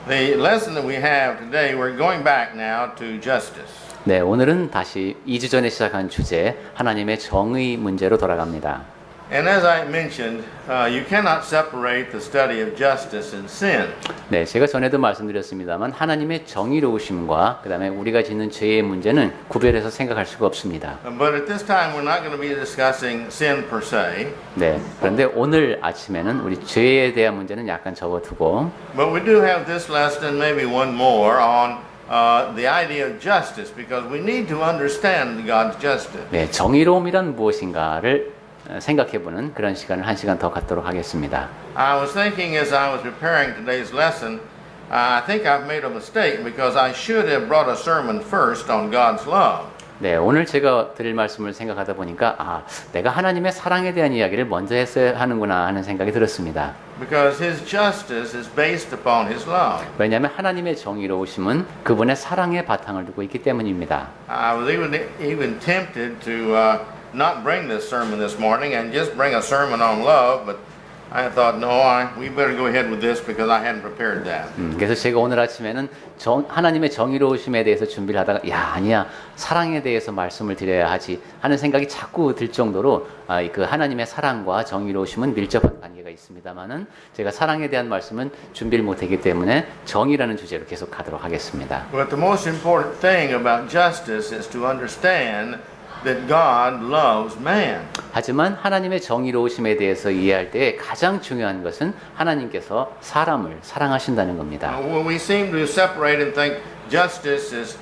The lesson that we have today, we're going back now to justice. 네, 오늘은 다시 2주 전에 시작한 주제, 하나님의 정의 문제로 돌아갑니다. And as I mentioned, you cannot separate the study of justice and sin. 네, 제가 전에도 말씀드렸습니다만 하나님의 정의로우심과 그 다음에 우리가 짓는 죄의 문제는 구별해서 생각할 수가 없습니다. But at this time, we're not going to be discussing sin per se. 네, 그런데 오늘 아침에는 우리 죄에 대한 문제는 약간 접어두고 But we do have this lesson and maybe one more on the idea of justice because we need to understand God's justice. 네, 정의로움이란 무엇인가를 생각해보는 그런 시간을 한 시간 더 갖도록 하겠습니다. I was thinking as I was preparing today's lesson, I think I've made a mistake because I should have brought a sermon first on God's love. 네, 오늘 제가 드릴 말씀을 생각하다 보니까 내가 하나님의 사랑에 대한 이야기를 먼저 했어야 하는구나 하는 생각이 들었습니다. Because His justice is based upon His love. 왜냐하면 하나님의 정의로우심은 그분의 사랑에 바탕을 두고 있기 때문입니다. I was even tempted to not bring this sermon this morning and just bring a sermon on love, but I thought, no, we better go ahead with this because I hadn't prepared that. 그래서 제가 오늘 아침에는 하나님의 정의로우심에 대해서 준비를 하다가 아니야 사랑에 대해서 말씀을 드려야 하지 하는 생각이 자꾸 들 정도로 그 하나님의 사랑과 정의로우심은 밀접한 관계가 있습니다만은 제가 사랑에 대한 말씀은 준비를 못했기 때문에 정의라는 주제로 계속 가도록 하겠습니다. But the most important thing about justice is to understand that God loves man. 하지만 하나님의 정의로우심에 대해서 이해할 때 가장 중요한 것은 하나님께서 사람을 사랑하신다는 겁니다. We seem to separate and think justice is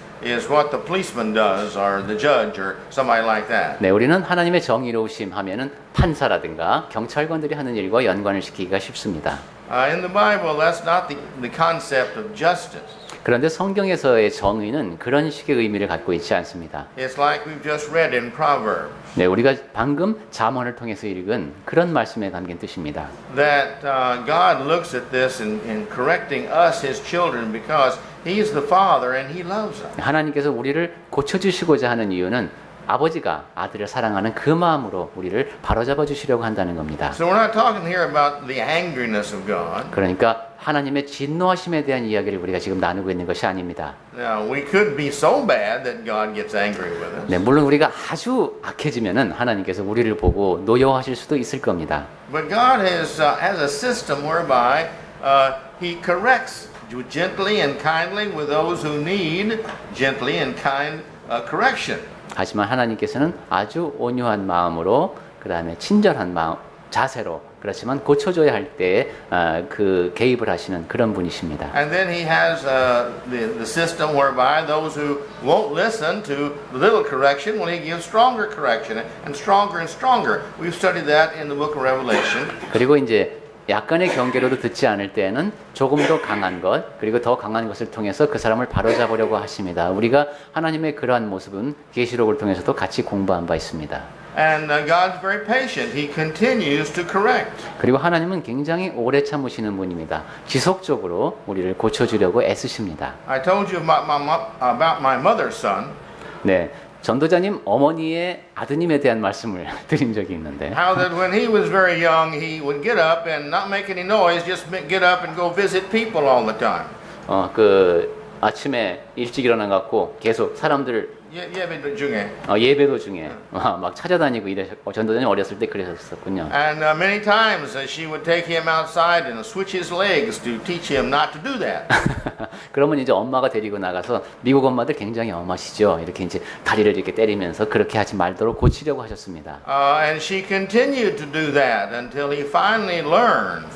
what the policeman does or the judge or somebody like that. 네, 우리는 하나님의 정의로우심 하면은 판사라든가 경찰관들이 하는 일과 연관을 시키기가 쉽습니다. In the Bible, that's not the concept of justice. 그런데 성경에서의 정의는 그런 식의 의미를 갖고 있지 않습니다. It's like we've just read in Proverbs. 네, 우리가 방금 잠언을 통해서 읽은 그런 말씀에 담긴 뜻입니다. That God looks at this in correcting us, His children, because He's the Father and He loves us. 하나님께서 우리를 고쳐주시고자 하는 이유는 아버지가 아들을 사랑하는 그 마음으로 우리를 바로잡아 주시려고 한다는 겁니다. So we're not talking here about the angriness of God. 그러니까 하나님의 진노하심에 대한 이야기를 우리가 지금 나누고 있는 것이 아닙니다. Now, we could be so bad that God gets angry with us. 네, 물론 우리가 아주 악해지면은 하나님께서 우리를 보고 노여워하실 수도 있을 겁니다. But God has a system whereby He corrects gently and kindly with those who need gently and kind correction. 하지만 하나님께서는 아주 온유한 마음으로 그 다음에 친절한 마음, 자세로 그렇지만 고쳐줘야 할 때 그 개입을 하시는 그런 분이십니다. And then He has the system whereby those who won't listen to little correction, well, He gives stronger correction and stronger and stronger. We've studied that in the book of Revelation. 그리고 이제 약간의 경계로도 듣지 않을 때에는 조금 더 강한 것 그리고 더 강한 것을 통해서 그 사람을 바로잡으려고 하십니다. 우리가 하나님의 그러한 모습은 계시록을 통해서도 같이 공부한 바 있습니다. And God's very patient. He continues to correct. 그리고 하나님은 굉장히 오래 참으시는 분입니다. 지속적으로 우리를 고쳐주려고 애쓰십니다. I told you about my mother's son. 네, 전도자님 어머니의 아드님에 대한 말씀을 드린 적이 있는데 How that when he was very young, he would get up and not make any noise, just get up and go visit people all the time. 그 아침에 일찍 일어나 갖고 계속 사람들 예배 중에. 예배도 중에 막 찾아다니고 이러셨고 전도자님 어렸을 때 그러셨었군요. And many times she would take him outside and switch his legs to teach him not to do that. 그러면 이제 엄마가 데리고 나가서 미국 엄마들 굉장히 엄하시죠. 이렇게 이제 다리를 이렇게 때리면서 그렇게 하지 말도록 고치려고 하셨습니다. And she continued to do that until he finally learned.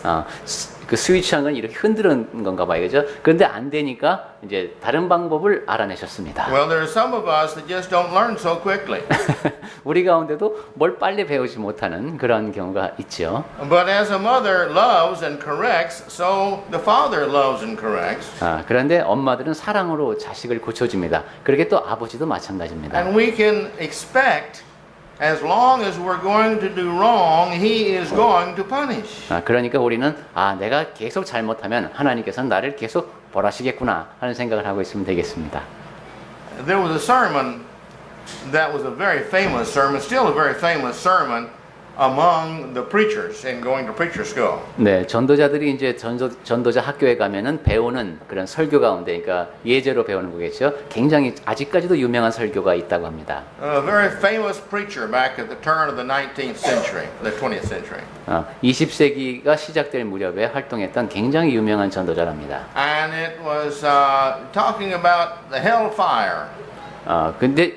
그 스위치한 건 이렇게 흔드는 건가 봐요, 그죠? 그런데 안 되니까 이제 다른 방법을 알아내셨습니다. Well, there are some of us that just don't learn so quickly. 우리 가운데도 뭘 빨리 배우지 못하는 그런 경우가 있죠. But as a mother loves and corrects, so the father loves and corrects. 그런데 엄마들은 사랑으로 자식을 고쳐줍니다. 그렇게 또 아버지도 마찬가지입니다. And we can expect, as long as we're going to do wrong, He is going to punish. 그러니까 우리는 내가 계속 잘못하면 하나님께서는 나를 계속 벌하시겠구나 하는 생각을 하고 있으면 되겠습니다. There was a sermon that was a very famous sermon, still a very famous sermon, among the preachers and going to preacher school. 네, 전도자들이 이제 전도자 학교에 가면은 배우는 그런 설교 가운데, 그러니까 예제로 배우는 거겠죠. 굉장히 아직까지도 유명한 설교가 있다고 합니다. A very famous preacher back at the turn of the 19th century, the 20th century. 20세기가 시작될 무렵에 활동했던 굉장히 유명한 전도자랍니다. And it was talking about the hellfire. 근데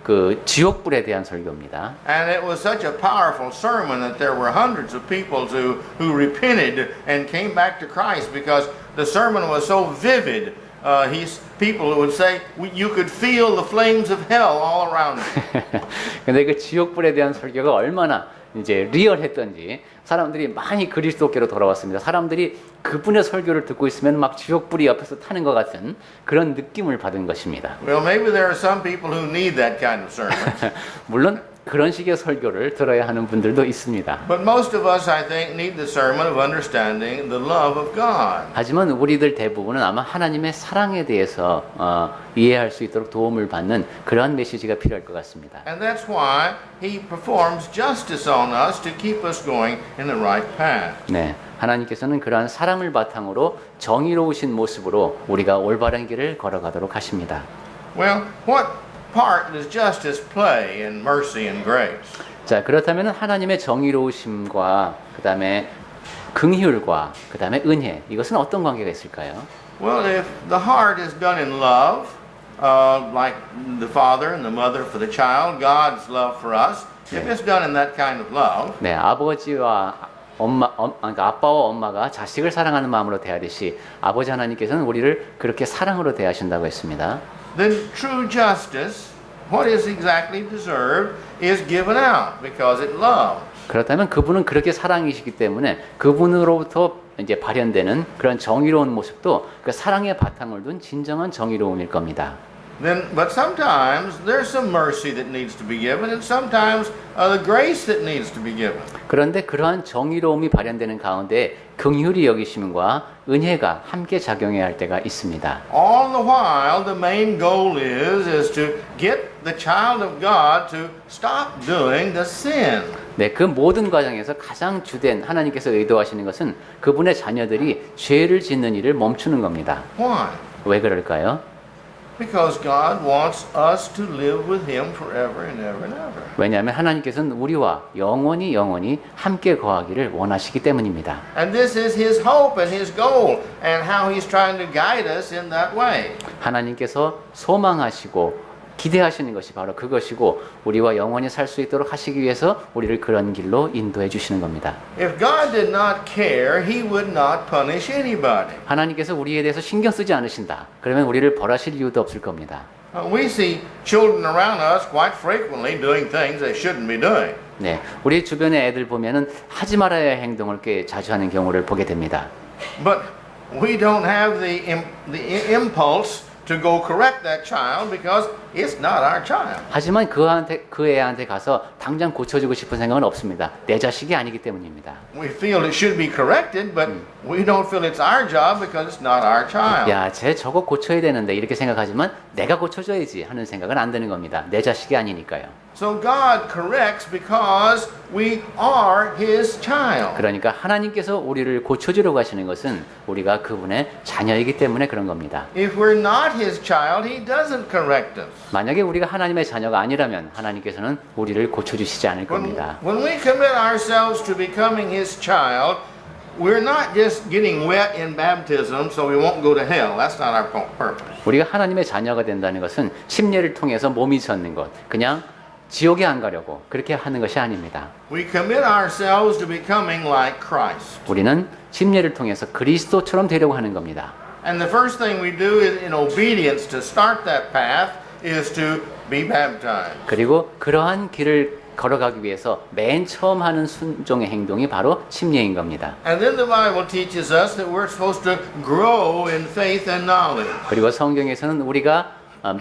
그 지옥불에 대한 설교입니다. And it was such a powerful sermon that there were hundreds of people who repented and came back to Christ because the sermon was so vivid. People would say you could feel the flames of hell all around you. 근데 그 지옥불에 대한 설교가 얼마나 이제 리얼했던지 사람들이 많이 그리스도께로 돌아왔습니다. 사람들이 그분의 설교를 듣고 있으면 막 지옥불이 옆에서 타는 것 같은 그런 느낌을 받은 것입니다. Well, maybe there are some people who need that kind of sermon. 물론 그런 식의 설교를 들어야 하는 분들도 있습니다. But most of us, I think, need the sermon of understanding the love of God. 하지만 우리들 대부분은 아마 하나님의 사랑에 대해서 이해할 수 있도록 도움을 받는 그러한 메시지가 필요할 것 같습니다. And that's why He performs justice on us to keep us going in the right path. 네, 하나님께서는 그러한 사랑을 바탕으로 정의로우신 모습으로 우리가 올바른 길을 걸어가도록 하십니다. Well, what part does justice play in mercy and grace? 자, 그렇다면 하나님의 정의로우심과 그다음에 긍휼과 그다음에 은혜, 이것은 어떤 관계가 있을까요? Well, if the heart is done in love, like the father and the mother for the child, God's love for us, if it's done in that kind of love, 네, 아버지와 그러니까 아빠와 엄마가 자식을 사랑하는 마음으로 대하듯이 아버지 하나님께서는 우리를 그렇게 사랑으로 대하신다고 했습니다. then true justice, what is exactly deserved, is given out because it loves. 그렇다면 그분은 그렇게 사랑이시기 때문에 그분으로부터 이제 발현되는 그런 정의로운 모습도 그 사랑의 바탕을 둔 진정한 정의로움일 겁니다. But sometimes there's some mercy that needs to be given, and sometimes the grace that needs to be given. 그런데 그러한 정의로움이 발현되는 가운데 긍휼히 여기심과 은혜가 함께 작용해야 할 때가 있습니다. All the while, the main goal is to get the child of God to stop doing the sin. 네, 그 모든 과정에서 가장 주된 하나님께서 의도하시는 것은 그분의 자녀들이 죄를 짓는 일을 멈추는 겁니다. Why? 왜 그럴까요? Because God wants us to live with Him forever and ever and ever. 왜냐하면 하나님께서는 우리와 영원히 함께 거하기를 원하시기 때문입니다. And this is His hope and His goal, and how He's trying to guide us in that way. 하나님께서 소망하시고 기대하시는 것이 바로 그것이고 우리와 영원히 살 수 있도록 하시기 위해서 우리를 그런 길로 인도해 주시는 겁니다. If God did not care, He would not punish anybody. 하나님께서 우리에 대해서 신경 쓰지 않으신다. 그러면 우리를 벌하실 이유도 없을 겁니다. We see children around us quite frequently doing things they shouldn't be doing. 네, 우리 주변의 애들 보면은 하지 말아야 할 행동을 꽤 자주 하는 경우를 보게 됩니다. But we don't have the impulse to go correct that child because it's not our child. 하지만 그 애한테 가서 당장 고쳐주고 싶은 생각은 없습니다. 내 자식이 아니기 때문입니다. We feel it should be corrected, but we don't feel it's our job because it's not our child. 야, 쟤 저거 고쳐야 되는데 이렇게 생각하지만 내가 고쳐줘야지 하는 생각은 안 드는 겁니다. 내 자식이 아니니까요. So God corrects because we are His child. 그러니까 하나님께서 우리를 고쳐주려고 하시는 것은 우리가 그분의 자녀이기 때문에 그런 겁니다. If we're not His child, He doesn't correct us. 만약에 우리가 하나님의 자녀가 아니라면 하나님께서는 우리를 고쳐주시지 않을 겁니다. When we commit ourselves to becoming His child, we're not just getting wet in baptism so we won't go to hell. That's not our purpose. 우리가 하나님의 자녀가 된다는 것은 침례를 통해서 몸이 젖는 것, 그냥 지옥에 안 가려고 그렇게 하는 것이 아닙니다. We commit ourselves to becoming like Christ. 우리는 침례를 통해서 그리스도처럼 되려고 하는 겁니다. And the first thing we do is, in obedience to start that path is to be baptized. 그리고 그러한 길을 걸어가기 위해서 맨 처음 하는 순종의 행동이 바로 침례인 겁니다. And then the Bible teaches us that we're supposed to grow in faith and knowledge. 그리고 성경에서는 우리가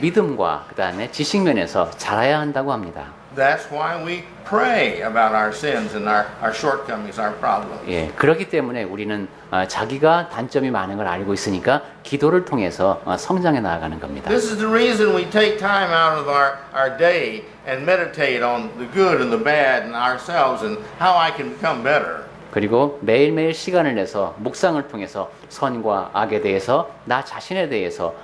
믿음과 그다음에 지식면에서 자라야 한다고 합니다. That's why we pray about our sins and our shortcomings, our problems. 예, 그렇기 때문에 우리는 자기가 단점이 많은 걸 알고 있으니까 기도를 통해서 성장해 나아가는 겁니다. This is the reason we take time out of our day and meditate on the good and the bad in ourselves and how I can become better. 그리고 매일매일 시간을 내서 묵상을 통해서 선과 악에 대해서 나 자신에 대해서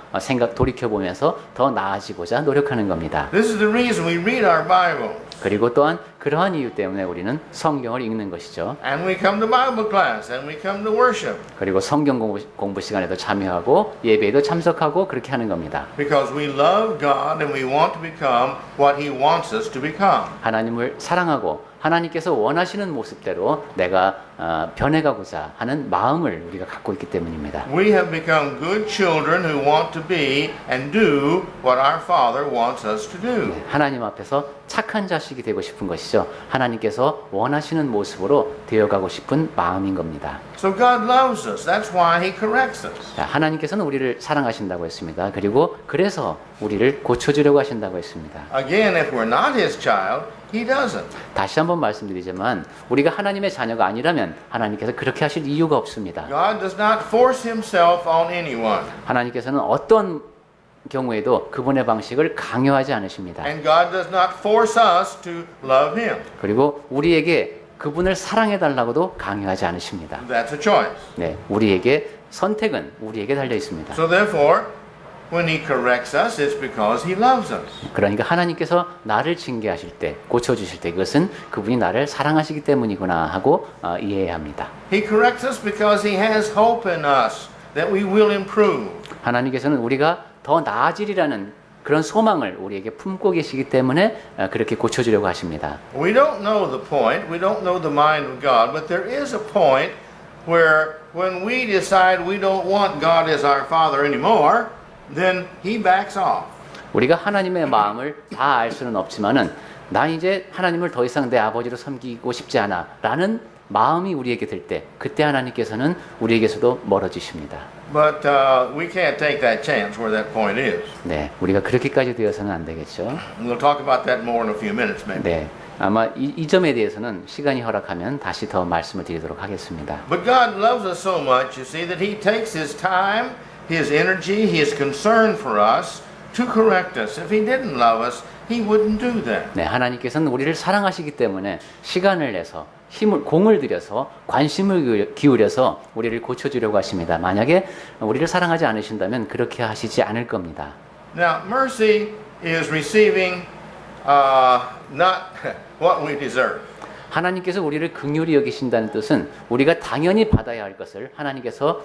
돌이켜보면서 더 나아지고자 노력하는 겁니다. This is the reason we read our Bible. 그리고 또한 그러한 이유 때문에 우리는 성경을 읽는 것이죠. And we come to Bible class and we come to worship. 그리고 성경 공부 시간에도 참여하고 예배에도 참석하고 그렇게 하는 겁니다. Because we love God and we want to become what He wants us to become. 하나님을 사랑하고 하나님께서 원하시는 모습대로 내가 변해가고자 하는 마음을 우리가 갖고 있기 때문입니다. We have become good children who want to be and do what our Father wants us to do. 하나님 앞에서 착한 자식이 되고 싶은 것이죠. 하나님께서 원하시는 모습으로 되어가고 싶은 마음인 겁니다. So God loves us. That's why He corrects us. 자, 하나님께서는 우리를 사랑하신다고 했습니다. 그리고 그래서 우리를 고쳐주려고 하신다고 했습니다. Again, if we're not His child, He doesn't. 다시 한번 말씀드리지만 우리가 하나님의 자녀가 아니라면 하나님께서 그렇게 하실 이유가 없습니다. God does not force Himself on anyone. 하나님께서는 어떤 경우에도 그분의 방식을 강요하지 않으십니다. And God does not force us to love Him. 그리고 우리에게 그분을 사랑해달라고도 강요하지 않으십니다. That's a choice. 네, 우리에게 선택은 우리에게 달려 있습니다. So therefore, when He corrects us, it's because He loves us. 그러니까 하나님께서 나를 징계하실 때, 고쳐주실 때 그것은 그분이 나를 사랑하시기 때문이구나 하고 이해해야 합니다. He corrects us because He has hope in us that we will improve. 하나님께서는 우리가 더 나아지리라는 그런 소망을 우리에게 품고 계시기 때문에 그렇게 고쳐주려고 하십니다. We don't know the point, we don't know the mind of God, but there is a point where when we decide we don't want God as our Father anymore, then He backs off. 우리가 하나님의 마음을 다 알 수는 없지만은 난 이제 하나님을 더 이상 내 아버지로 섬기고 싶지 않아 라는 마음이 우리에게 들 때 그때 하나님께서는 우리에게서도 멀어지십니다. But we can't take that chance where that point is. 네, 우리가 그렇게까지 되어서는 안 되겠죠. We'll talk about that more in a few minutes, maybe. 네, 아마 이 점에 대해서는 시간이 허락하면 다시 더 말씀을 드리도록 하겠습니다. But God loves us so much, you see, that He takes His time, His energy, His concern for us to correct us. If He didn't love us, He wouldn't do that. 네, 하나님께서는 우리를 사랑하시기 때문에 시간을 내서 공을 들여서 관심을 기울여서 우리를 고쳐주려고 하십니다. 만약에 우리를 사랑하지 않으신다면 그렇게 하시지 않을 겁니다. Now, mercy is receiving not what we deserve. 하나님께서 우리를 긍휼히 여기신다는 뜻은 우리가 당연히 받아야 할 것을 하나님께서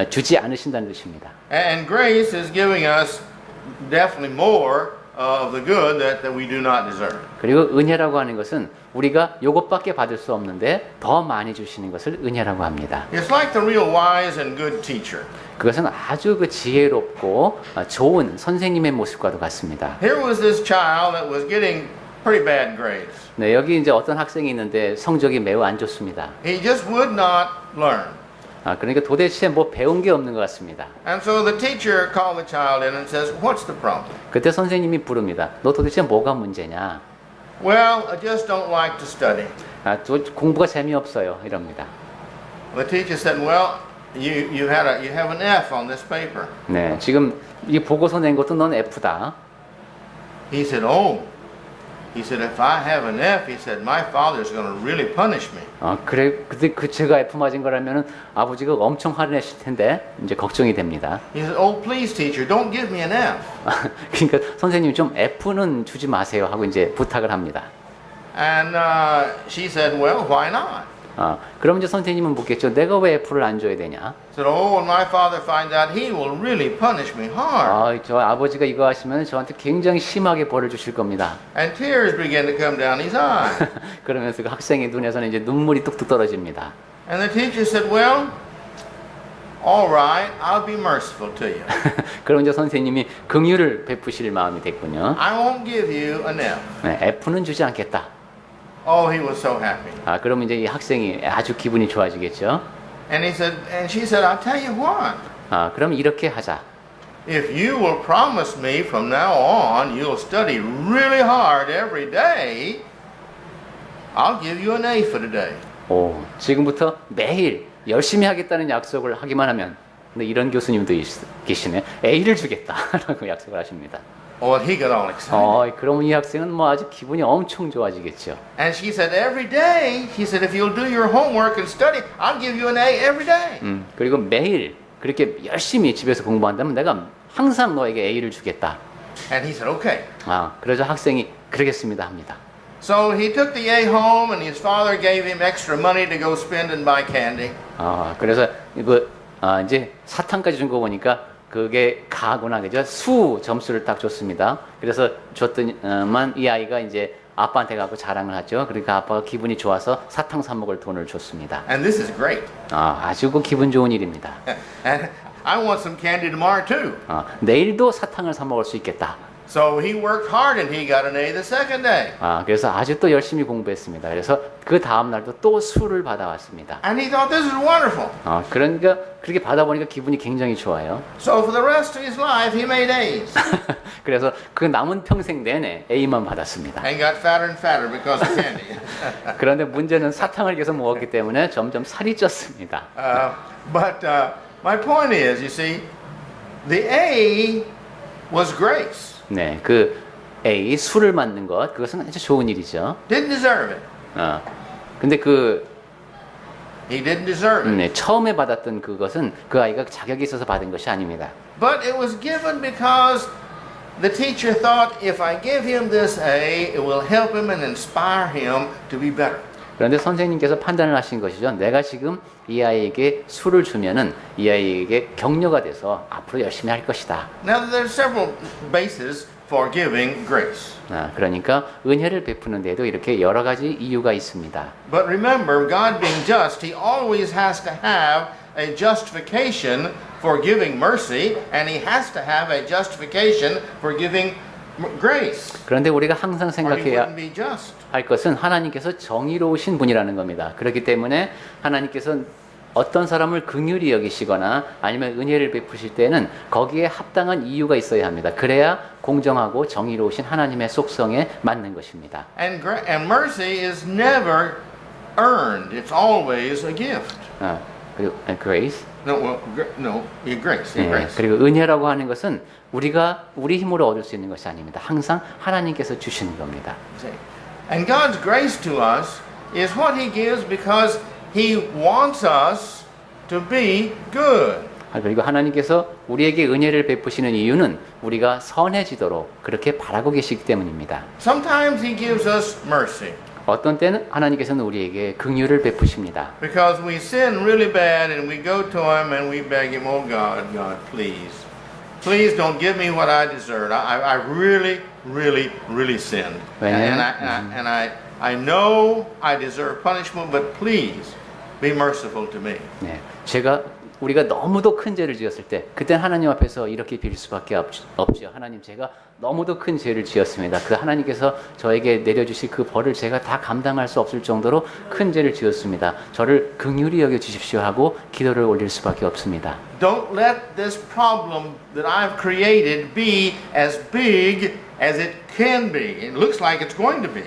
주지 않으신다는 뜻입니다. And grace is giving us definitely more of the good that we do not deserve. 그리고 은혜라고 하는 것은 우리가 요것밖에 받을 수 없는데 더 많이 주시는 것을 은혜라고 합니다. It's like the real wise and good teacher. 그것은 아주 그 지혜롭고 좋은 선생님의 모습과도 같습니다. Here was this child that was getting pretty bad grades. 네, 여기 이제 어떤 학생이 있는데 성적이 매우 안 좋습니다. He just would not learn. 그러니까 도대체 뭐 배운 게 없는 것 같습니다. And so the teacher called the child in and says, "What's the problem?" 그때 선생님이 부릅니다. 너 도대체 뭐가 문제냐? Well, I just don't like to study. 공부가 재미없어요. 이럽니다. The teacher said, "Well, you have an F on this paper." 네, 지금 이 보고서 낸 것도 넌 F다. He said, "Oh." He said, "If I have an F," he said, "my father's going to really punish me." 그래, 근데 제가 F 맞은 거라면은 아버지가 엄청 화를 내실 텐데 이제 걱정이 됩니다. He said, "Oh, please, teacher, don't give me an F." 그러니까 선생님 좀 F는 주지 마세요 하고 이제 부탁을 합니다. And she said, "Well, why not?" 그럼 이제 선생님은 묻겠죠. 내가 왜 F를 안 줘야 되냐? Said, "Oh, when my father finds out, he will really punish me hard." 저 아버지가 이거 하시면 저한테 굉장히 심하게 벌을 주실 겁니다. And tears began to come down his eyes. 그러면서 그 학생의 눈에서는 이제 눈물이 뚝뚝 떨어집니다. And the teacher said, "Well, all right, I'll be merciful to you. 그럼 이제 선생님이 긍휼을 베푸실 마음이 됐군요. I won't give you an F." 네, F는 주지 않겠다. Oh, he was so happy. 그럼 이제 이 학생이 아주 기분이 좋아지겠죠. And she said, "I'll tell you what. 그럼 이렇게 하자. if you will promise me from now on you'll study really hard every day, I'll give you an A for today. 오, 지금부터 매일 열심히 하겠다는 약속을 하기만 하면, 근데 이런 교수님도 계시네. A를 주겠다라고 약속을 하십니다. Oh, he got all excited. 그러면 이 학생은 뭐 아주 기분이 엄청 좋아지겠죠. And she said, every day, she said, if you'll do your homework and study, I'll give you an A every day. 그리고 매일 그렇게 열심히 집에서 공부한다면 내가 항상 너에게 A를 주겠다. And he said, okay. 그러자 학생이 그러겠습니다 합니다. So he took the A home and his father gave him extra money to go spend and buy candy. 그래서 이제 사탕까지 준 거 보니까 그게 가구나, 그죠? 수 점수를 딱 줬습니다. 그래서 줬더니만 이 아이가 이제 아빠한테 가고 자랑을 하죠. 그러니까 아빠가 기분이 좋아서 사탕 사 먹을 돈을 줬습니다. And this is great. 아주 기분 좋은 일입니다. And I want some candy tomorrow too. 내일도 사탕을 사 먹을 수 있겠다. So he worked hard and he got an A the second day. 그래서 아주 또 열심히 공부했습니다. 그래서 그 다음 날도 또 수를 받아왔습니다. And he thought this is wonderful. 그러니까 그렇게 받아보니까 기분이 굉장히 좋아요. So for the rest of his life he made A's. 그래서 그 남은 평생 내내 A만 받았습니다. And got fatter and fatter because of candy. 그런데 문제는 사탕을 계속 먹었기 때문에 점점 살이 쪘습니다. But my point is, you see, the A was grace. 네, 그 A 수를 맞는 것, 그것은 아주 좋은 일이죠. Didn't deserve it. 근데 He didn't deserve it. 처음에 받았던 그것은 그 아이가 자격이 있어서 받은 것이 아닙니다. But it was given because the teacher thought if I give him this A, it will help him and inspire him to be better. 그런데 선생님께서 판단을 하신 것이죠. 내가 지금 이 아이에게 수를 주면은 이 아이에게 격려가 돼서 앞으로 열심히 할 것이다. Now there's several bases for giving grace. 그러니까 은혜를 베푸는 데에도 이렇게 여러 가지 이유가 있습니다. But remember, God being just, He always has to have a justification for giving mercy, and He has to have a justification for giving grace. 그런데 우리가 항상 Or He 생각해야 wouldn't be just. 할 것은 하나님께서 정의로우신 분이라는 겁니다. 그렇기 때문에 하나님께서 어떤 사람을 긍휼히 여기시거나 아니면 은혜를 베푸실 때는 거기에 합당한 이유가 있어야 합니다. 그래야 공정하고 정의로우신 하나님의 속성에 맞는 것입니다. And mercy is never earned. It's always a gift. 그리고 grace. Grace. Grace. 그리고 은혜라고 하는 것은 우리가 우리 힘으로 얻을 수 있는 것이 아닙니다. 항상 하나님께서 주시는 겁니다. And God's grace to us is what He gives because He wants us to be good. 그리고 하나님께서 우리에게 은혜를 베푸시는 이유는 우리가 선해지도록 그렇게 바라고 계시기 때문입니다. Sometimes He gives us mercy. 어떤 때는 하나님께서는 우리에게 긍휼을 베푸십니다. Because we sin really bad and we go to Him and we beg Him, oh God, please. Please don't give me what I deserve. I really sinned. And I know I deserve punishment, but please be merciful to me. 네, 우리가 너무도 큰 죄를 지었을 때 그땐 하나님 앞에서 이렇게 빌 수밖에 없죠. 하나님, 제가 너무도 큰 죄를 지었습니다. 그 하나님께서 저에게 내려주실 그 벌을 제가 다 감당할 수 없을 정도로 큰 죄를 지었습니다. 저를 긍휼히 여겨 주십시오 하고 기도를 올릴 수밖에 없습니다. Don't let this problem that I've created be as big as it can be. It looks like it's going to be.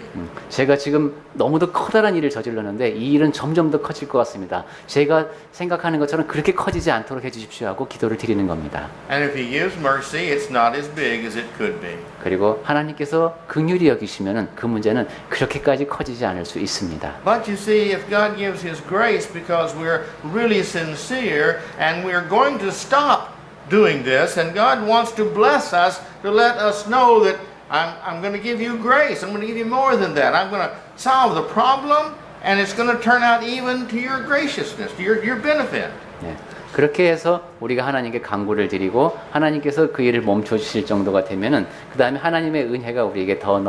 제가 지금 너무도 커다란 일을 저질렀는데 이 일은 점점 더 커질 것 같습니다. 제가 생각하는 것처럼 그렇게 커지지 않도록 해주십시오 하고 기도를 드리는 겁니다. And if He gives mercy, it's not as big as it could be. 그리고 하나님께서 긍휼히 여기시면은 그 문제는 그렇게까지 커지지 않을 수 있습니다. But you see, if God gives His grace because we're really sincere and we're going to stop doing this, and God wants to bless us to let us know that I'm going to give you grace. I'm going to give you more than that. I'm going to solve the problem, and it's going to turn out even to your graciousness, to your benefit. 네. 그렇게 해서 우리가 하나님께 간구를 드리고 하나님께서 그 일을 멈춰 주실 정도가 되면은 그 다음에 하나님의 은혜가 우리에게 더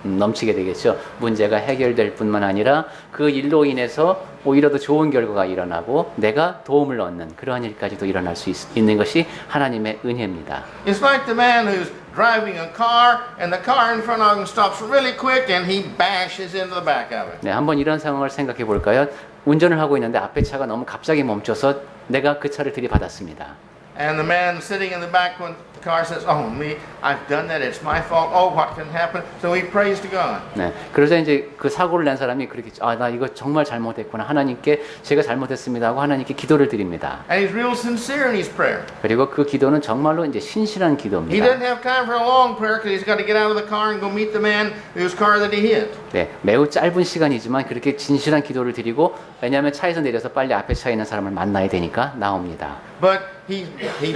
넘치게 되겠죠. 문제가 해결될 뿐만 아니라 그 일로 인해서 오히려 더 좋은 결과가 일어나고 내가 도움을 얻는 그러한 일까지도 일어날 수 있는 것이 하나님의 은혜입니다. It's like the man who's driving a car and the car in front of him stops really quick and he bashes into the back of it. 네, 한번 이런 상황을 생각해 볼까요? 운전을 하고 있는데 앞에 차가 너무 갑자기 멈춰서 내가 그 차를 들이받았습니다. And the man sitting in the back when the car says, "Oh me, I've done that. It's my fault. Oh, what can happen?" So he prays to God. 네, 그러자 이제 그 사고를 낸 사람이 그렇게 나 이거 정말 잘못했구나. 하나님께 제가 잘못했습니다 하고 하나님께 기도를 드립니다. And he's real sincere in his prayer. 그리고 그 기도는 정말로 이제 신실한 He 기도입니다. doesn't have time for a long prayer because he's got to get out of the car and go meet the man whose car that he hit. 네, 매우 짧은 시간이지만 그렇게 진실한 기도를 드리고 왜냐하면 차에서 내려서 빨리 앞에 차에 있는 사람을 만나야 되니까 나옵니다. But he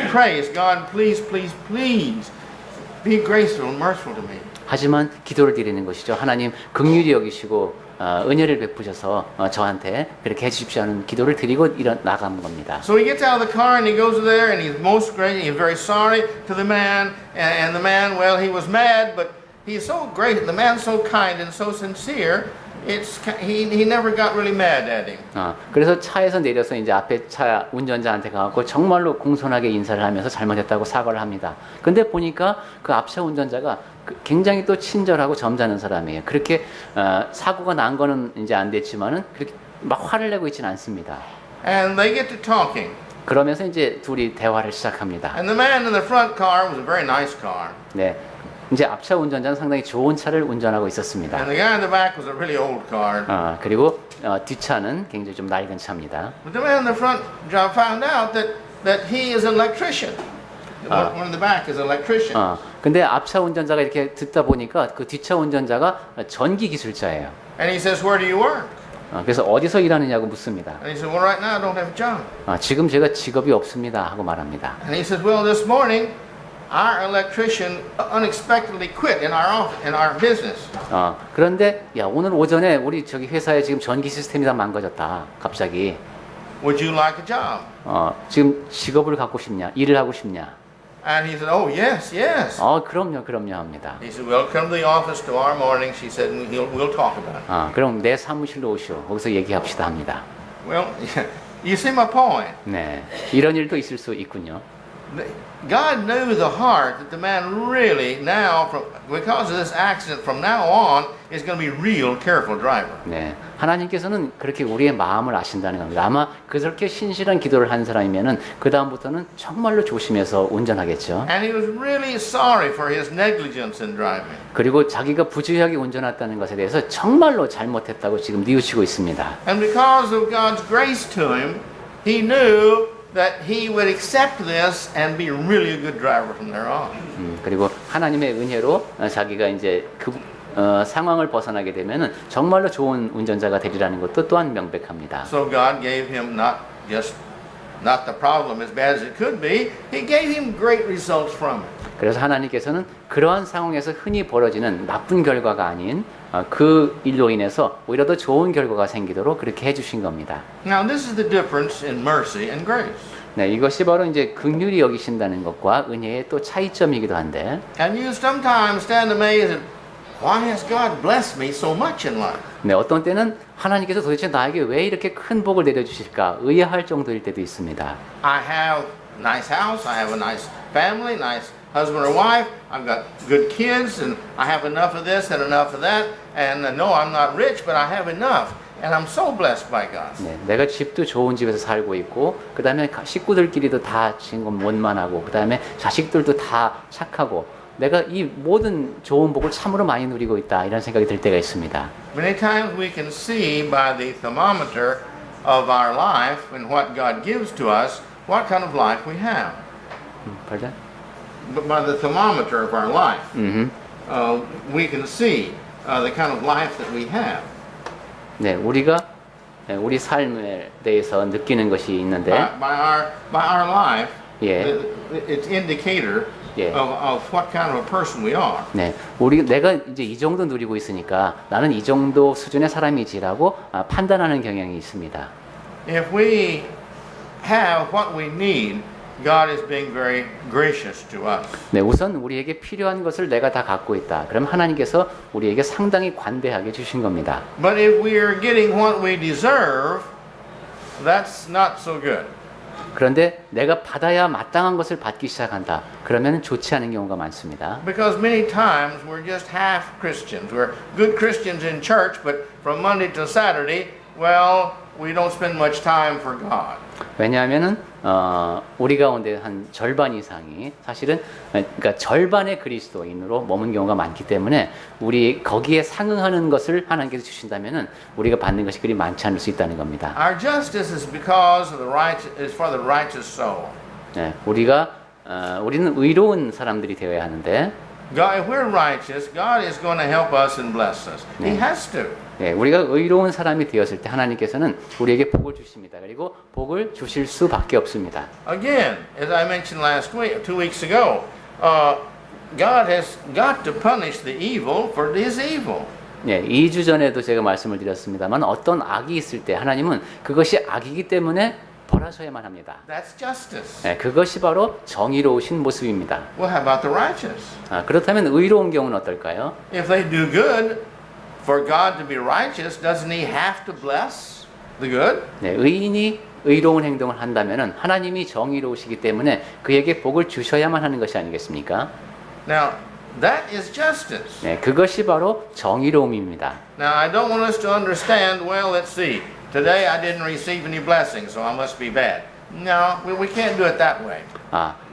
prays, "God, please, please, please be graceful and merciful to me." 하지만 기도를 드리는 것이죠. 하나님 긍휼히 여기시고 은혜를 베푸셔서 저한테 그렇게 해주십시오 하는 기도를 드리고 나간 겁니다. So he gets out of the car and he goes there and he's most gracious. He's very sorry to the man, and the man, well, he was mad, but he's so great. The man's so kind and so sincere. He never got really mad at him. 그래서 차에서 내려서 이제 앞에 차 운전자한테 가고 정말로 공손하게 인사를 하면서 잘못했다고 사과를 합니다. 근데 보니까 그 앞차 운전자가 굉장히 또 친절하고 점잖은 사람이에요. 그렇게 사고가 난 거는 이제 안 됐지만은 그렇게 막 화를 내고 있지는 않습니다. And they get to talking. 그러면서 이제 둘이 대화를 시작합니다. And the man in the front car was a very nice car. 네. 이제 앞차 운전자는 상당히 좋은 차를 운전하고 있었습니다. And the guy in the back was a really old car. 그리고 뒷차는 굉장히 좀 낡은 차입니다. But the man in the front found out that he is an electrician. One in the back is an electrician. 근데 앞차 운전자가 이렇게 듣다 보니까 그 뒷차 운전자가 전기 기술자예요. And he says, "Where do you work?" 그래서 어디서 일하느냐고 묻습니다. And he said, "Well, right now I don't have a job." 지금 제가 직업이 없습니다 하고 말합니다. And he says, "Well, this morning our electrician unexpectedly quit in our business." 그런데 야 오늘 오전에 우리 저기 회사에 지금 전기 시스템이 다 망가졌다. 갑자기. "Would you like a job?" 지금 직업을 갖고 싶냐? 일을 하고 싶냐? And he said, "Oh, yes, yes." 그럼요 합니다. He said, "Well, come to the office tomorrow morning." She said, and "We'll talk about it." 그럼 내 사무실로 오시오. 거기서 얘기합시다 합니다. Well, you see my point. 네, 이런 일도 있을 수 있군요. God knew the heart that the man really now, because of this accident, from now on, is going to be real careful driver. 네, 하나님께서는 그렇게 우리의 마음을 아신다는 겁니다. 아마 그렇게 신실한 기도를 한 사람이면은 그 다음부터는 정말로 조심해서 운전하겠죠. And he was really sorry for his negligence in driving. 그리고 자기가 부주의하게 운전했다는 것에 대해서 정말로 잘못했다고 지금 뉘우치고 있습니다. And because of God's grace to him, he knew that he would accept this and be really a good driver from there on. 그리고 하나님의 은혜로 자기가 이제 그 상황을 벗어나게 되면은 정말로 좋은 운전자가 되리라는 것도 또한 명백합니다. So God gave him not the problem as bad as it could be. He gave him great results from it. 그래서 하나님께서는 그러한 상황에서 흔히 벌어지는 나쁜 결과가 아닌 그 일로 인해서 오히려 더 좋은 결과가 생기도록 그렇게 해주신 겁니다. Now this is the difference in mercy and grace. 네, 이것이 바로 이제 긍휼히 여기신다는 것과 은혜의 또 차이점이기도 한데. And you sometimes stand amazed at why has God blessed me so much in life? 네, 어떤 때는 하나님께서 도대체 나에게 왜 이렇게 큰 복을 내려주실까 의아할 정도일 때도 있습니다. I have a nice house, I have a nice family, nice husband or wife, I've got good kids, and I have enough of this and enough of that, and no, I'm not rich, but I have enough, and I'm so blessed by God. 네, 내가 집도 좋은 집에서 살고 있고, 그 다음에 식구들끼리도 다 지금 원만하고, 그 다음에 자식들도 다 착하고, 내가 이 모든 좋은 복을 참으로 많이 누리고 있다 이런 생각이 들 때가 있습니다. Many times we can see by the thermometer of our life and what God gives to us, what kind of life we have. Pardon? But by the thermometer of our life, we can see the kind of life that we have. 네, 우리가 우리 삶에 대해서 느끼는 것이 있는데, By our life, 예. it's indicator 예. of what kind of a person we are. 네, 내가 이제 이 정도 누리고 있으니까 나는 이 정도 수준의 사람이지라고 판단하는 경향이 있습니다. If we have what we need, God is being very gracious to us. 네, 우선 우리에게 필요한 것을 내가 다 갖고 있다. 그럼 하나님께서 우리에게 상당히 관대하게 주신 겁니다. But if we are getting what we deserve, that's not so good. 그런데 내가 받아야 마땅한 것을 받기 시작한다. 그러면 좋지 않은 경우가 많습니다. Because many times we're just half Christians. We're good Christians in church, but from Monday to Saturday, well, we don't spend much time for God. 왜냐하면은 우리 가운데 한 절반 이상이 사실은 그러니까 절반의 그리스도인으로 머문 경우가 많기 때문에 우리 거기에 상응하는 것을 하나님께서 주신다면은 우리가 받는 것이 그리 많지 않을 수 있다는 겁니다. Our justice is because of is for the righteous soul. 네, 우리는 의로운 사람들이 되어야 하는데 God, if we're righteous, God is going to help us and bless us. He has to. 네, 우리가 의로운 사람이 되었을 때 하나님께서는 우리에게 복을 주십니다. 그리고 복을 주실 수밖에 없습니다. Again, as I mentioned last week, 2 weeks ago, God has got to punish the evil for his evil. 네, 2주 전에도 제가 말씀을 드렸습니다만 어떤 악이 있을 때 하나님은 그것이 악이기 때문에 벌하셔야만 합니다. That's justice. 네, 그것이 바로 정의로우신 모습입니다. Well, how about the righteous? 그렇다면 의로운 경우는 어떨까요? If they do good, for God to be righteous, doesn't he have to bless the good? 네, 의인이 의로운 행동을 한다면 하나님이 정의로우시기 때문에 그에게 복을 주셔야만 하는 것이 아니겠습니까? Now, that is justice. 네, 그것이 바로 정의로움입니다. Now, I don't want us to understand, well, let's see. Today I didn't receive any blessings, so I must be bad. No, we can't do it that way.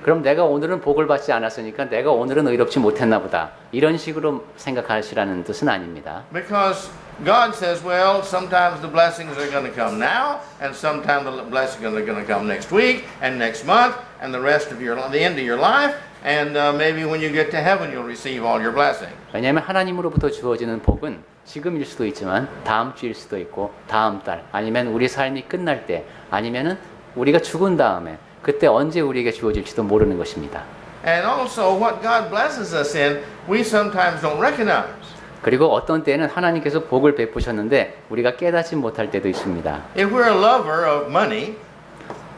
그럼 내가 오늘은 복을 받지 않았으니까 내가 오늘은 의롭지 못했나 보다. 이런 식으로 생각하시라는 뜻은 아닙니다. Because God says, well, sometimes the blessings are going to come now, and sometimes the blessings are going to come next week, and next month, and the rest of the end of your life, and maybe when you get to heaven you'll receive all your blessings. 왜냐하면 하나님으로부터 주어지는 복은 지금일 수도 있지만 다음 주일 수도 있고 다음 달 아니면 우리 삶이 끝날 때 아니면은 우리가 죽은 다음에 그때 언제 우리에게 주어질지도 모르는 것입니다. And also what God blesses us in, we sometimes don't recognize. 그리고 어떤 때는 하나님께서 복을 베푸셨는데 우리가 깨닫지 못할 때도 있습니다. If we're a lover of money,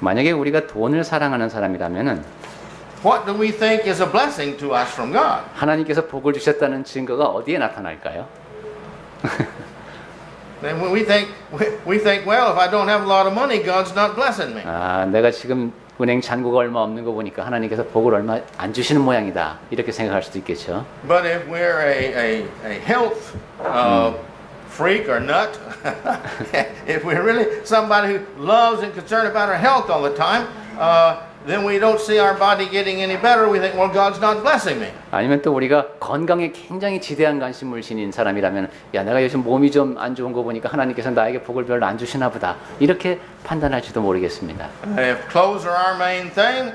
만약에 우리가 돈을 사랑하는 사람이라면은 what do we think is a blessing to us from God? 하나님께서 복을 주셨다는 증거가 어디에 나타날까요? Then we think, well, if I don't have a lot of money, God's not blessing me. 내가 지금 은행 잔고가 얼마 없는 거 보니까 하나님께서 복을 얼마 안 주시는 모양이다. 이렇게 생각할 수도 있겠죠. But if we're a health freak or nut, if we're really somebody who loves and concerned about our health all the time, then we don't see our body getting any better. We think, well, God's not blessing me. 아니면 또 우리가 건강에 굉장히 지대한 관심을 지닌 사람이라면 야 내가 요즘 몸이 좀 안 좋은 거 보니까 하나님께서 나에게 복을 별로 안 주시나 보다 이렇게 판단할지도 모르겠습니다. If clothes are our main thing,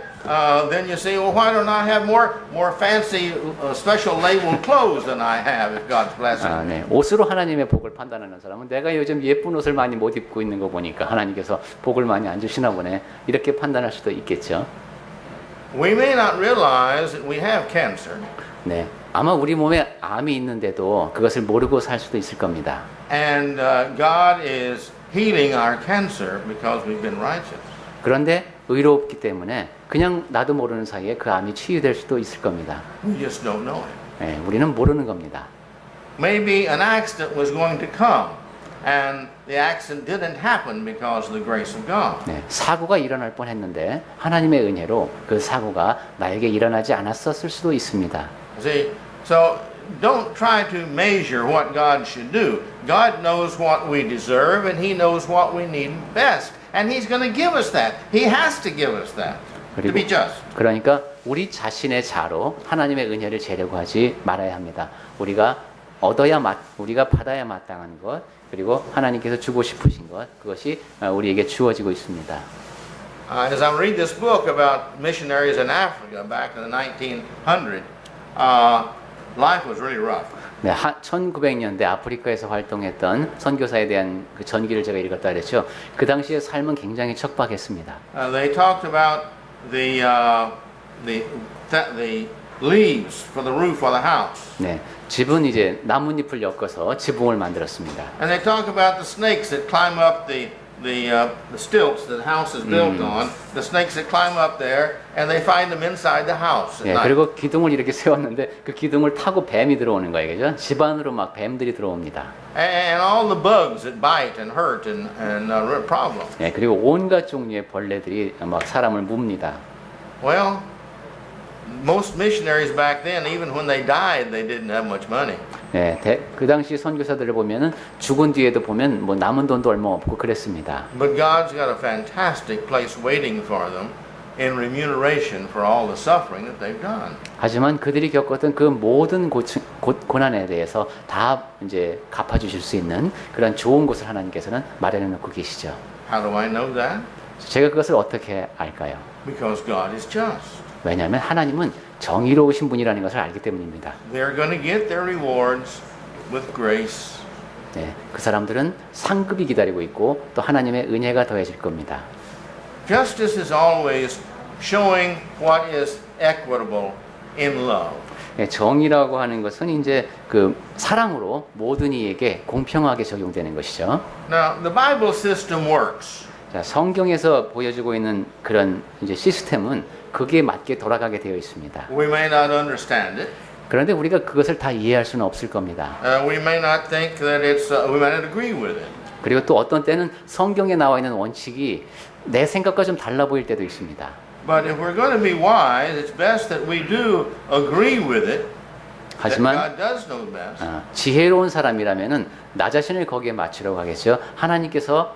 then you say, well, why don't I have more fancy, special labeled clothes than I have if God's blessing me? 네. 옷으로 하나님의 복을 판단하는 사람은 내가 요즘 예쁜 옷을 많이 못 입고 있는 거 보니까 하나님께서 복을 많이 안 주시나 보네 이렇게 판단할 수도 있겠죠. We may not realize that we have cancer. 네, 아마 우리 몸에 암이 있는데도 그것을 모르고 살 수도 있을 겁니다. And God is healing our cancer because we've been righteous. 그런데 의롭기 때문에 그냥 나도 모르는 사이에 그 암이 치유될 수도 있을 겁니다. We just don't know it. 네, 우리는 모르는 겁니다. Maybe an accident was going to come, and the accident didn't happen because of the grace of God. 네, 사고가 일어날 뻔했는데 하나님의 은혜로 그 사고가 나에게 일어나지 않았었을 수도 있습니다. See, so don't try to measure what God should do. God knows what we deserve, and He knows what we need best, and He's going to give us that. He has to give us that to be just. 그러니까 우리 자신의 자로 하나님의 은혜를 재려고 하지 말아야 합니다. 우리가 우리가 받아야 마땅한 것, 그리고 하나님께서 주고 싶으신 것, 그것이 우리에게 주어지고 있습니다. As I read this book about missionaries in Africa back in the 1900s, life was really rough. 네, 1900년대 아프리카에서 활동했던 선교사에 대한 그 전기를 제가 읽었다 그랬죠. 그 당시의 삶은 굉장히 척박했습니다. They talked about the leaves for the roof of the house. 네, 집은 이제 나뭇잎을 엮어서 지붕을 만들었습니다. And they talk about the snakes that climb up the stilts that the house is built on. The snakes that climb up there, and they find them inside the house at 네, night. 그리고 기둥을 이렇게 세웠는데 그 기둥을 타고 뱀이 들어오는 거예요, 그죠? 집 안으로 막 뱀들이 들어옵니다. And all the bugs that bite and hurt and real problem. 네, 그리고 온갖 종류의 벌레들이 막 사람을 뭅니다. Well, most missionaries back then, even when they died, they didn't have much money. 네, 그 당시 선교사들을 보면은 죽은 뒤에도 보면 뭐 남은 돈도 얼마 없고 그랬습니다. But God's got a fantastic place waiting for them in remuneration for all the suffering that they've done. 하지만 그들이 겪었던 그 모든 고난에 대해서 다 이제 갚아주실 수 있는 그런 좋은 곳을 하나님께서는 마련해 놓고 계시죠. How do I know that? 제가 그것을 어떻게 알까요? Because God is just. 왜냐하면 하나님은 정의로우신 분이라는 것을 알기 때문입니다. They're going to get their rewards with grace. 네, 그 사람들은 상급이 기다리고 있고 또 하나님의 은혜가 더해질 겁니다. Justice is always showing what is equitable in love. 네, 정의라고 하는 것은 이제 그 사랑으로 모든 이에게 공평하게 적용되는 것이죠. Now, the Bible system works. 자, 성경에서 보여주고 있는 그런 이제 시스템은 거기에 맞게 돌아가게 되어 있습니다. We may not understand it. 그런데 우리가 그것을 다 이해할 수는 없을 겁니다. We may not think that we may not agree with it. 그리고 또 어떤 때는 성경에 나와 있는 원칙이 내 생각과 좀 달라 보일 때도 있습니다. But if we're going to be wise, it's best that we do agree with it. That 하지만 God does know best. 지혜로운 사람이라면은 나 자신을 거기에 맞추려고 하겠죠. 하나님께서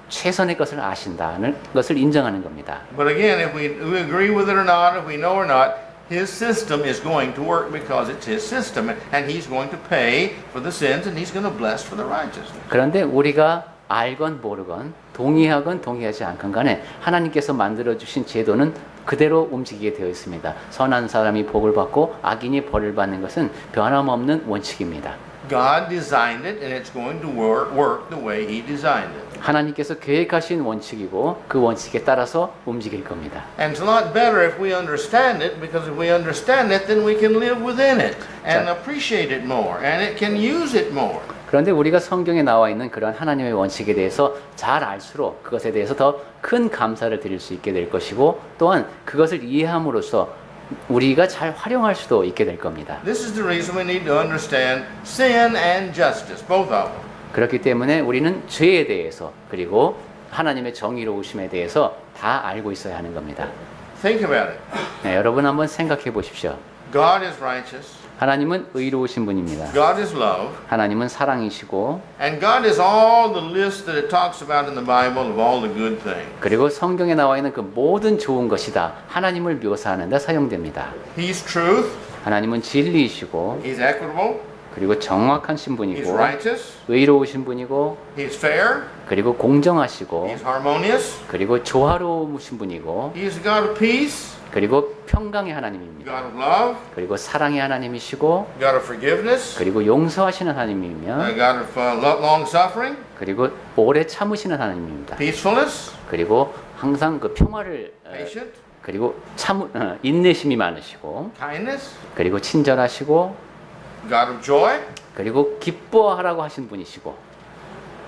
최선의 것을 아신다는 것을 인정하는 겁니다. But again, if we agree with it or not, if we know or not, His system is going to work because it's His system, and He's going to pay for the sins, and He's going to bless for the righteousness. 그런데 우리가 알건 모르건 동의하건 동의하지 않건 간에 하나님께서 만들어 주신 제도는 그대로 움직이게 되어 있습니다. 선한 사람이 복을 받고 악인이 벌을 받는 것은 변함없는 원칙입니다. God designed it, and it's going to work the way He designed it. 하나님께서 계획하신 원칙이고 그 원칙에 따라서 움직일 겁니다. And it's a lot better if we understand it, because if we understand it, then we can live within it and appreciate it more, and it can use it more. 그런데 우리가 성경에 나와 있는 그런 하나님의 원칙에 대해서 잘 알수록 그것에 대해서 더 큰 감사를 드릴 수 있게 될 것이고 또한 그것을 이해함으로써 우리가 잘 활용할 수도 있게 될 겁니다. This is the reason we need to understand sin and justice, both of them. 그렇기 때문에 우리는 죄에 대해서 그리고 하나님의 정의로우심에 대해서 다 알고 있어야 하는 겁니다. Think about it. 네, 여러분 한번 생각해 보십시오. God is righteous. 하나님은 의로우신 분입니다. God is love. 하나님은 사랑이시고 And God is all the list that it talks about in the Bible of all the good things. 그리고 성경에 나와 있는 그 모든 좋은 것이 다 하나님을 묘사하는 데 사용됩니다. He's truth. 하나님은 진리이시고 He's equitable. 그리고 정확한 He's 신분이고 righteous. 의로우신 분이고 He's fair. 그리고 공정하시고 He's harmonious. 그리고 조화로우신 분이고 He's a God of peace. 그리고 평강의 하나님입니다. God of love. 그리고 사랑의 하나님이시고 God of forgiveness. 그리고 용서하시는 하나님이며 God of long suffering. 그리고 오래 참으시는 하나님입니다. Peacefulness. 그리고 항상 그 평화를 Patient. 그리고 인내심이 많으시고 Kindness. 그리고 친절하시고 God of joy. 그리고 기뻐하라고 하신 분이시고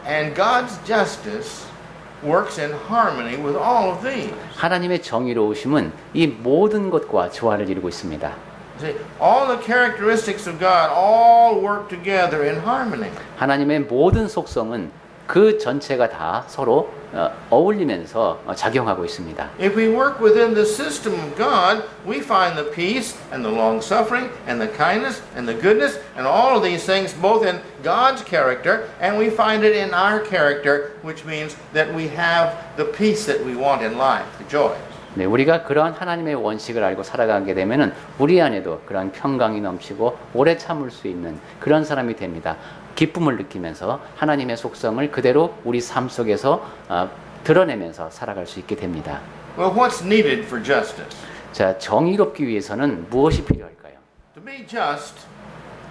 And God's justice works in harmony with all of these. 하나님의 정의로우심은 이 모든 것과 조화를 이루고 있습니다. See, all the characteristics of God all work together in harmony. 하나님의 모든 속성은 그 전체가 다 서로 어울리면서 작용하고 있습니다. If we work within the system of God, we find the peace and the long suffering and the kindness and the goodness and all of these things both in God's character and we find it in our character, which means that we have the peace that we want in life, the joy. 네, 우리가 그러한 하나님의 원칙을 알고 살아가게 되면은 우리 안에도 그러한 평강이 넘치고 오래 참을 수 있는 그런 사람이 됩니다. 기쁨을 느끼면서 하나님의 속성을 그대로 우리 삶 속에서 드러내면서 살아갈 수 있게 됩니다. Well, what's needed for justice? 자, 정의롭기 위해서는 무엇이 필요할까요? To be just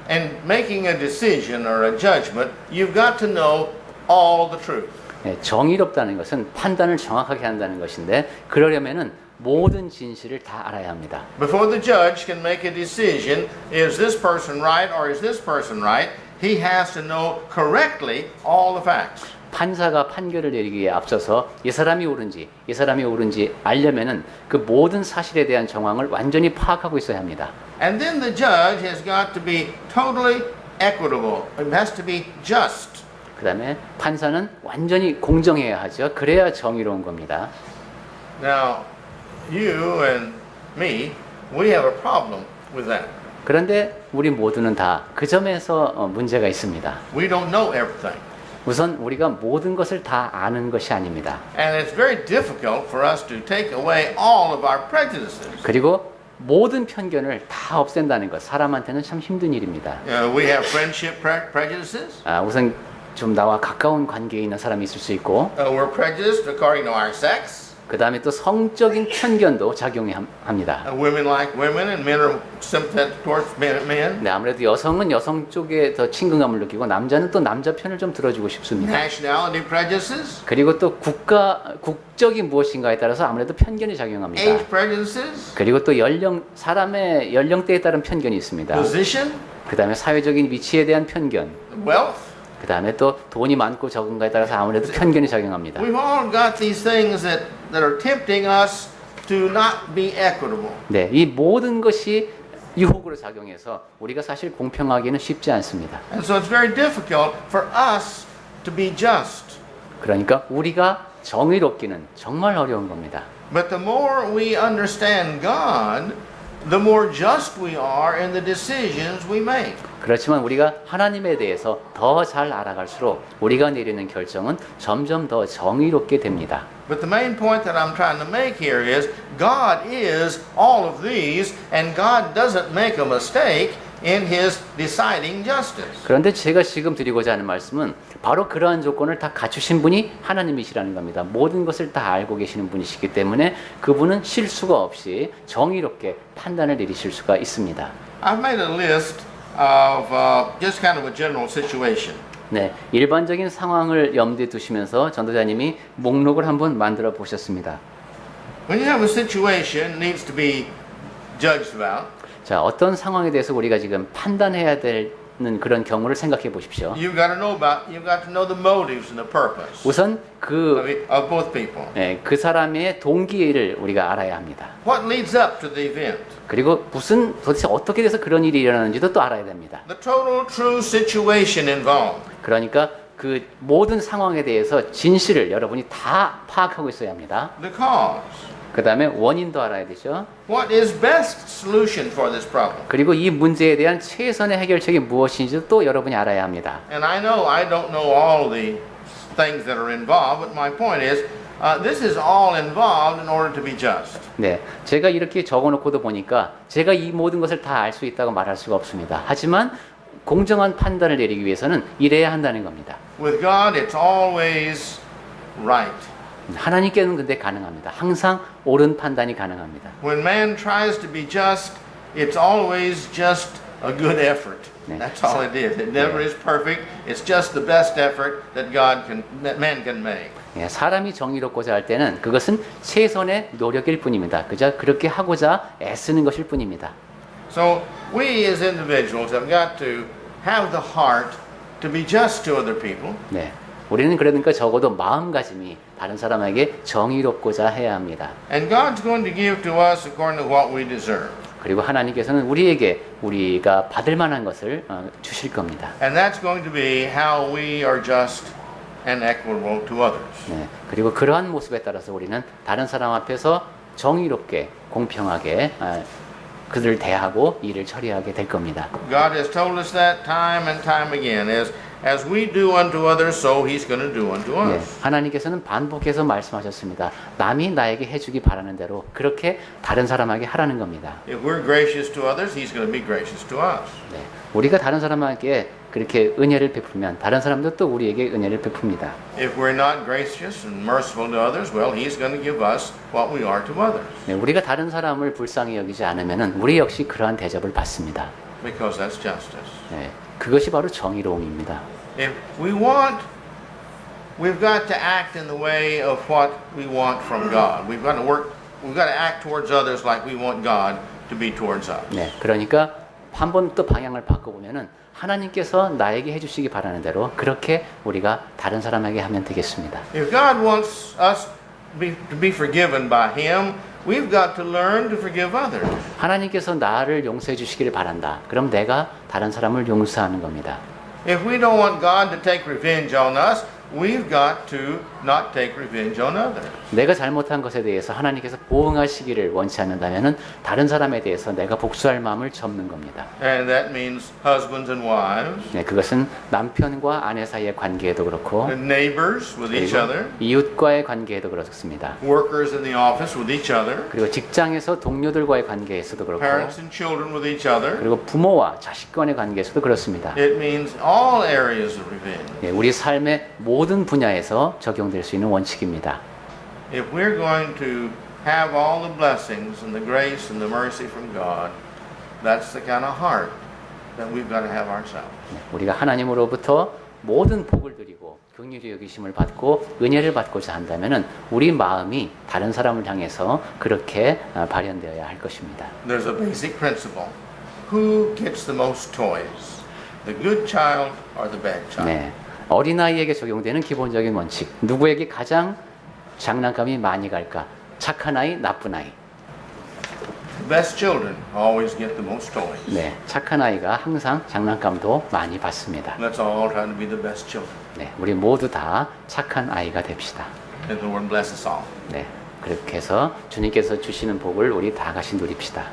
and making a decision or a judgment, you've got to know all the truth. 네, 정의롭다는 것은 판단을 정확하게 한다는 것인데 그러려면은 모든 진실을 다 알아야 합니다. Before the judge can make a decision, is this person right or is this person right? He has to know correctly all the facts. 판사가 판결을 내리기에 앞서서 이 사람이 옳은지 알려면은 그 모든 사실에 대한 정황을 완전히 파악하고 있어야 합니다. And then the judge has got to be totally equitable. It has to be just. 그다음에 판사는 완전히 공정해야 하죠. 그래야 정의로운 겁니다. Now, you and me, we have a problem with that. 그런데 우리 모두는 다 그 점에서 문제가 있습니다. We don't know everything. 우선 우리가 모든 것을 다 아는 것이 아닙니다. And it's very difficult for us to take away all of our prejudices. 그리고 모든 편견을 다 없앤다는 것, 사람한테는 참 힘든 일입니다. We have friendship prejudices. 우선 좀 나와 가까운 관계에 있는 사람이 있을 수 있고, We're prejudiced according to our sex. 그 다음에 또 성적인 편견도 작용합니다. Women like women and men are sympathetic towards men. 네, 아무래도 여성은 여성 쪽에 더 친근감을 느끼고 남자는 또 남자 편을 좀 들어주고 싶습니다. Nationality prejudices. 그리고 또 국적이 무엇인가에 따라서 아무래도 편견이 작용합니다. Age prejudices. 그리고 또 사람의 연령대에 따른 편견이 있습니다. Position. 그 다음에 사회적인 위치에 대한 편견, Wealth. 그 다음에 또 돈이 많고 적은가에 따라서 아무래도 편견이 작용합니다. We've all got these things that are tempting us to not be equitable. 네, 이 모든 것이 유혹으로 작용해서 우리가 사실 공평하기는 쉽지 않습니다. And so it's very difficult for us to be just. 그러니까 우리가 정의롭기는 정말 어려운 겁니다. But the more we understand God, the more just we are in the decisions we make. 그렇지만 우리가 하나님에 대해서 더 잘 알아갈수록 우리가 내리는 결정은 점점 더 정의롭게 됩니다. But the main point that I'm trying to make here is God is all of these, and God doesn't make a mistake in His deciding justice. 그런데 제가 지금 드리고자 하는 말씀은 바로 그러한 조건을 다 갖추신 분이 하나님이시라는 겁니다. 모든 것을 다 알고 계시는 분이시기 때문에 그분은 실수가 없이 정의롭게 판단을 내리실 수가 있습니다. I've made a list of just kind of a general situation. 네, 일반적인 상황을 염두에 두시면서 전도자님이 목록을 한번 만들어 보셨습니다. When you have a situation that needs to be judged about, 자, 어떤 상황에 대해서 우리가 지금 판단해야 되는 그런 경우를 생각해 보십시오. you've got to know the motives and the purpose 우선 of both people. 그 사람의 동기를 우리가 알아야 합니다. What leads up to the event? 그리고 도대체 어떻게 돼서 그런 일이 일어나는지도 또 알아야 됩니다. The total true situation involved. 그러니까 그 모든 상황에 대해서 진실을 여러분이 다 파악하고 있어야 합니다. The cause. 그 다음에 원인도 알아야 되죠. What is best solution for this problem? 그리고 이 문제에 대한 최선의 해결책이 무엇인지도 또 여러분이 알아야 합니다. And I know I don't know all the things that are involved, but my point is, this is all involved in order to be just. 네, 제가 이렇게 적어놓고도 보니까 제가 이 모든 것을 다 알 수 있다고 말할 수가 없습니다. 하지만 공정한 판단을 내리기 위해서는 이래야 한다는 겁니다. With God, it's always right. 하나님께는 근데 가능합니다. 항상 옳은 판단이 가능합니다. When man tries to be just, it's always just a good effort. 네. That's all it is. It never is perfect. It's just the best effort that man can make. 예, 사람이 정의롭고자 할 때는 그것은 최선의 노력일 뿐입니다. 그저 그렇게 하고자 애쓰는 것일 뿐입니다. So we as individuals have got to have the heart to be just to other people. 네, 우리는 그러니까 적어도 마음가짐이 다른 사람에게 정의롭고자 해야 합니다. And God's going to give to us according to what we deserve. 그리고 하나님께서는 우리에게 우리가 받을 만한 것을 주실 겁니다. And that's going to be how we are just and equitable to others. 네, 그리고 그러한 모습에 따라서 우리는 다른 사람 앞에서 정의롭게 공평하게 그들을 대하고 일을 처리하게 될 겁니다. God has told us that time and time again. As we do unto others, so He's going to do unto 네, us. 하나님께서는 반복해서 말씀하셨습니다. 남이 나에게 해주기 바라는 대로 그렇게 다른 사람에게 하라는 겁니다. If we're gracious to others, He's going to be gracious to us. 네, 우리가 다른 사람에게 그렇게 은혜를 베풀면 다른 사람도 또 우리에게 은혜를 베풉니다. If we're not gracious and merciful to others, well, He's going to give us what we are to others. 네, 우리가 다른 사람을 불쌍히 여기지 않으면 우리 역시 그러한 대접을 받습니다. Because that's justice. 네, 그것이 바로 정의로움입니다. If we've got to act in the way of what we want from God. We've got to act towards others like we want God to be towards us. 네, 그러니까 한번 또 방향을 바꿔보면은 하나님께서 나에게 해주시기 바라는 대로 그렇게 우리가 다른 사람에게 하면 되겠습니다. If God wants us to be forgiven by Him, we've got to learn to forgive others. 하나님께서 나를 용서해 주시기를 바란다. 그럼 내가 다른 사람을 용서하는 겁니다. If we don't want God to take revenge on us, we've got to not take revenge on others. 내가 잘못한 것에 대해서 하나님께서 보응하시기를 원치 않는다면은 다른 사람에 대해서 내가 복수할 마음을 접는 겁니다. And that means husbands and wives, 네, 그것은 남편과 아내 사이의 관계에도 그렇고 and neighbors with each 그리고 other, 이웃과의 관계에도 그렇습니다. workers in the office with each other, 그리고 직장에서 동료들과의 관계에서도 그렇고 parents and children with each other. 그리고 부모와 자식 간의 관계에서도 그렇습니다. It means all areas of revenge. 네, 우리 삶의 모든 분야에서 적용될 수 있는 원칙입니다. If we're going to have all the blessings and the grace and the mercy from God, that's the kind of heart that we've got to have ourselves. 네, 우리가 하나님으로부터 모든 복을 드리고 긍휼히 여기심을 받고 은혜를 받고자 한다면은 우리 마음이 다른 사람을 향해서 그렇게 발현되어야 할 것입니다. There's a basic principle. Who gets the most toys? The good child or the bad child? 네, 어린아이에게 적용되는 기본적인 원칙. 누구에게 가장 장난감이 많이 갈까? 착한 아이, 나쁜 아이. The best children always get the most toys. 네, 착한 아이가 항상 장난감도 많이 받습니다. Let's all try to be the best children. 네, 우리 모두 다 착한 아이가 됩시다. And the Lord bless us all. 네, 그렇게 해서 주님께서 주시는 복을 우리 다 같이 누립시다.